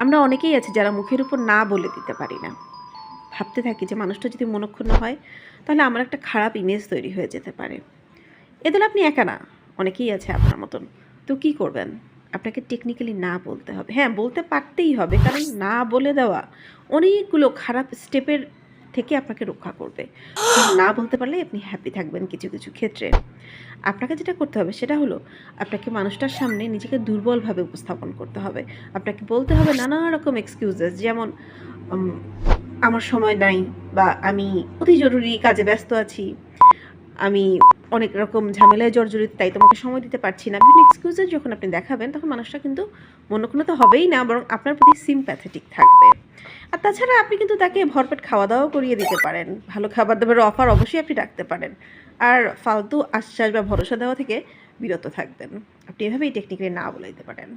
আমরা অনেকেই আছি যারা মুখের উপর না বলে দিতে পারি না, ভাবতে থাকি যে মানুষটা যদি মনক্ষুণ্ণ হয় তাহলে আমার একটা খারাপ ইমেজ তৈরি হয়ে যেতে পারে। এদের আপনি একা না, অনেকেই আছে আপনার মতন। তো কী করবেন? আপনাকে টেকনিক্যালি না বলতে হবে। হ্যাঁ, বলতে পারতেই হবে, কারণ না বলে দেওয়া অনেকগুলো খারাপ স্টেপের থেকে আপনাকে রক্ষা করবে। না বলতে পারলে আপনি হ্যাপি থাকবেন কিছু কিছু ক্ষেত্রে। আপনাকে যেটা করতে হবে সেটা হলো, আপনাকে মানুষটার সামনে নিজেকে দুর্বলভাবে উপস্থাপন করতে হবে। আপনাকে বলতে হবে নানা রকম এক্সকিউজেস, যেমন উম, আমার সময় নাই, বা আমি অতি জরুরি কাজে ব্যস্ত আছি, আমি অনেক রকম ঝামেলায় জর্জরিত, তাই তোমাকে সময় দিতে পারছি না। বিভিন্ন এক্সকিউজেস যখন আপনি দেখাবেন তখন মানুষটা কিন্তু মনক্ষুণ্ণ তো হবেই না, বরং আপনার প্রতি সিম্প্যাথেটিক থাকবে। আর তাছাড়া আপনি কিন্তু তাকে ভরপেট খাওয়া দাওয়াও করিয়ে দিতে পারেন, ভালো খাবার দাবারের অফার অবশ্যই আপনি রাখতে পারেন। আর ফালতু আশ্বাস বা ভরসা দেওয়া থেকে বিরত থাকবেন। আপনি এভাবেই টেকনিক্যালি না বলে দিতে পারেন।